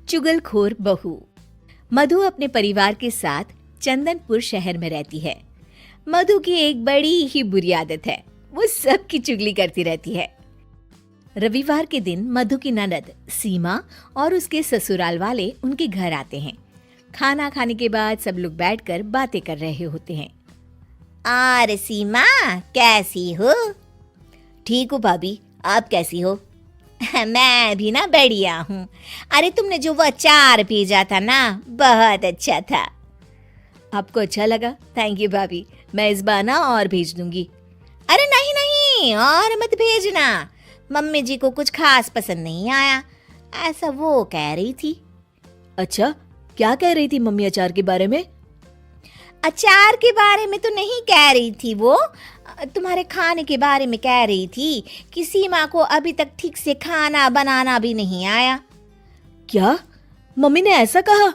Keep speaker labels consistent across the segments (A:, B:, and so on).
A: चुगलखोर बहू। मधु अपने परिवार के साथ चंदनपुर शहर में रहती है। मधु की एक बड़ी ही बुरी आदत है, वो सबकी चुगली करती रहती है। रविवार के दिन मधु की ननद सीमा और उसके ससुराल वाले उनके घर आते हैं। खाना खाने के बाद सब लोग बैठकर बातें कर रहे होते हैं।
B: और सीमा कैसी हो?
A: ठीक हूँ भाभी, आप कैसी हो?
B: मैं भी ना बढ़िया हूँ। अरे तुमने जो वो अचार भेजा था ना, बहुत अच्छा था।
A: आपको अच्छा लगा? थैंक यू भाभी, मैं इस बार ना और भेज दूंगी।
B: अरे नहीं नहीं, और मत भेजना, मम्मी जी को कुछ खास पसंद नहीं आया, ऐसा वो कह रही थी।
A: अच्छा, क्या कह रही थी मम्मी अचार के बारे में?
B: अचार के बारे में तो नहीं कह रही थी, वो तुम्हारे खाने के बारे में कह रही थी कि सीमा को अभी तक ठीक से खाना बनाना भी नहीं आया।
A: क्या मम्मी ने ऐसा कहा?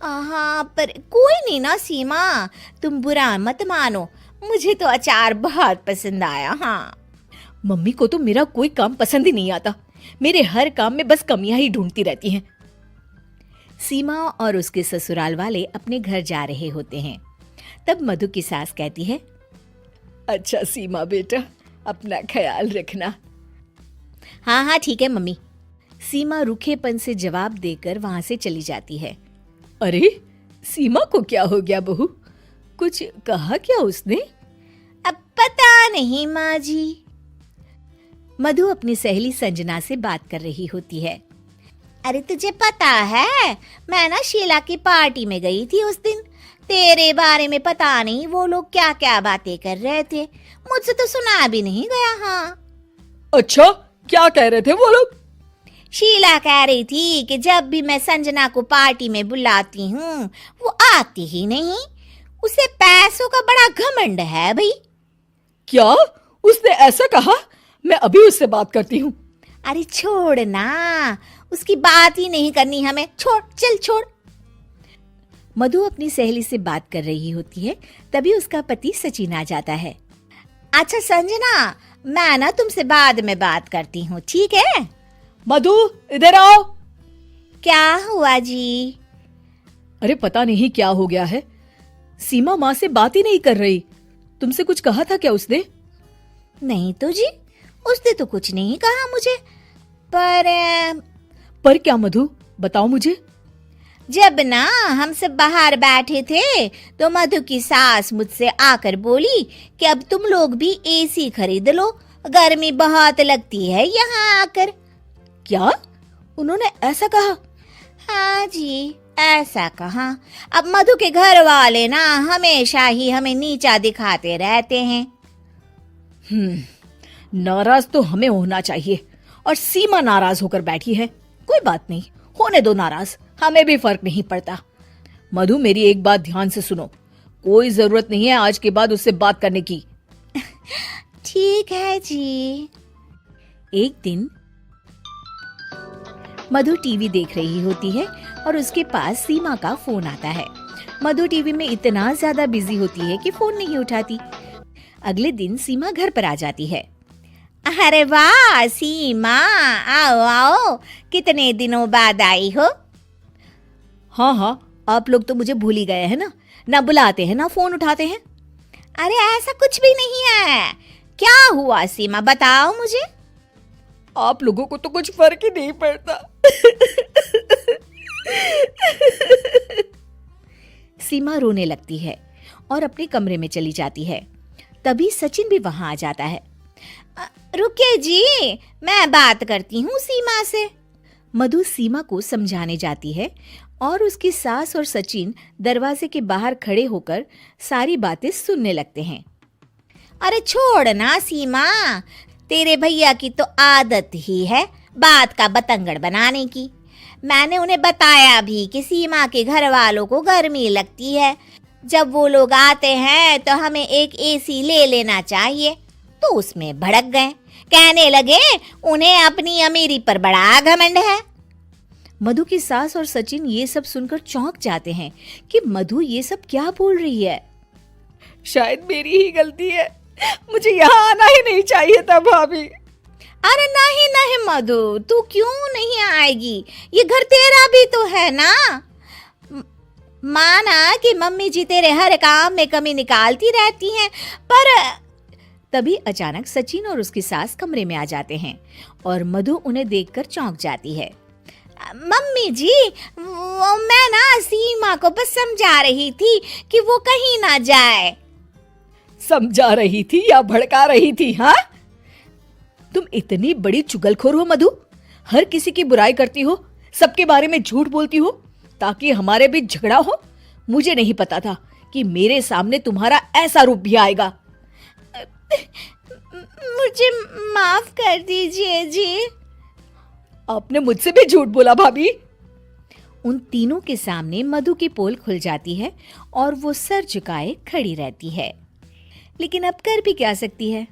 B: हाँ, पर कोई नहीं ना सीमा, तुम बुरा मत मानो, मुझे तो अचार बहुत पसंद आया। हाँ,
A: मम्मी को तो मेरा कोई काम पसंद ही नहीं आता, मेरे हर काम में बस कमियां ही ढूंढती रहती हैं। सीमा और उसके ससुराल वाले अपने घर जा रहे होते हैं। तब मधु की सास कहती है, अच्छा सीमा बेटा, अपना ख्याल रखना।
B: हाँ हाँ ठीक है मम्मी।
A: सीमा रूखेपन से जवाब देकर वहां से चली जाती है। अरे सीमा को क्या हो गया बहू, कुछ कहा क्या उसने?
B: अब पता नहीं माँ जी।
A: मधु अपनी सहेली संजना से बात कर रही होती है।
B: अरे तुझे पता है, मैं ना शीला की पार्टी में गई थी उस दिन, तेरे बारे में पता नहीं वो लोग क्या क्या बातें कर रहे थे, मुझसे तो सुना भी नहीं गया। हाँ।
A: अच्छा, क्या कह रहे थे वो लोग?
B: शीला कह रही थी कि जब भी मैं संजना को पार्टी में बुलाती हूँ वो आती ही नहीं, उसे पैसों का बड़ा घमंड है भाई।
A: क्या उसने ऐसा कहा? मैं अभी उससे बात करती हूँ।
B: अरे छोड़ ना, उसकी बात ही नहीं करनी हमें, छोड़, चल छोड़।
A: मधु अपनी सहेली से बात कर रही होती है, तभी उसका पति सचिन आ जाता है।
B: अच्छा संजना, मैं ना तुमसे बाद में बात करती हूँ, ठीक है?
A: मधु इधर आओ।
B: क्या हुआ जी?
A: अरे पता नहीं क्या हो गया है, सीमा माँ से बात ही नहीं कर रही। तुमसे कुछ कहा था क्या उसने?
B: नहीं तो जी, उसने तो कुछ नहीं कहा मुझे।
A: पर क्या मधु, बताओ मुझे।
B: जब ना हम सब बाहर बैठे थे तो मधु की सास मुझसे आकर बोली कि अब तुम लोग भी एसी खरीद लो, गर्मी बहुत लगती है यहाँ आकर।
A: क्या उन्होंने ऐसा कहा?
B: हाँ जी, ऐसा कहा। अब मधु के घर वाले ना हमेशा ही हमें नीचा दिखाते रहते हैं।
A: नाराज तो हमें होना चाहिए, और सीमा नाराज होकर बैठी है। कोई बात नहीं, होने दो नाराज, हमें भी फर्क नहीं पड़ता। मधु मेरी एक बात ध्यान से सुनो, कोई जरूरत नहीं है आज के बाद उससे बात करने की।
B: ठीक है जी।
A: एक दिन मधु टीवी देख रही होती है और उसके पास सीमा का फोन आता है। मधु टीवी में इतना ज्यादा बिजी होती है कि फोन नहीं उठाती। अगले दिन सीमा घर पर आ जाती है।
B: अरे वाह सीमा, आओ आओ, कितने दिनों बाद आई हो।
A: हाँ हाँ, आप लोग तो मुझे भूल ही गए हैं ना बुलाते हैं ना फोन उठाते हैं।
B: अरे ऐसा कुछ भी नहीं है, क्या हुआ सीमा, बताओ मुझे।
A: आप लोगों को तो कुछ फर्क ही नहीं पड़ता। सीमा रोने लगती है और अपने कमरे में चली जाती है। तभी सचिन भी वहां आ जाता है।
B: रुकिए जी, मैं बात करती हूँ सीमा से।
A: मधु सीमा को समझाने जाती है और उसकी सास और सचिन दरवाजे के बाहर खड़े होकर सारी बातें सुनने लगते हैं।
B: अरे छोड़ ना सीमा, तेरे भैया की तो आदत ही है बात का बतंगड़ बनाने की। मैंने उन्हें बताया भी कि सीमा के घर वालों को गर्मी लगती है, जब वो लोग आते हैं तो हमें एक एसी ले लेना चाहिए, तो उसमें भड़क गए, कहने लगे उन्हें अपनी अमीरी पर बड़ा घमंड है।
A: मधु की सास और सचिन ये सब सुनकर चौंक जाते हैं कि मधु ये सब क्या बोल रही है। शायद मेरी ही गलती है, मुझे यहाँ आना ही नहीं चाहिए था भाभी।
B: अरे नहीं नहीं मधु, तू क्यों नहीं आएगी? ये घर तेरा भी तो है ना। माना कि मम्मी जी तेरे हर काम में कमी निकालती रहती हैं, पर
A: तभी अचानक सचिन और उसकी सास कमरे में आ जाते हैं और मधु उन्हें देखकर चौंक जाती है।
B: मम्मी जी, वो मैं ना सीमा को बस समझा रही थी कि वो कहीं ना जाए।
A: समझा रही थी या भड़का रही थी? हाँ, तुम इतनी बड़ी चुगलखोर हो मधु, हर किसी की बुराई करती हो, सबके बारे में झूठ बोलती हो ताकि हमारे बीच झगड़ा हो। मुझे नहीं पता था कि मेरे सामने तुम्हारा ऐसा रूप भी आएगा।
B: मुझे माफ कर दीजिए जी।
A: आपने मुझसे भी झूठ बोला भाभी। उन तीनों के सामने मधु की पोल खुल जाती है और वो सर झुकाए खड़ी रहती है। लेकिन अब कर भी क्या सकती है,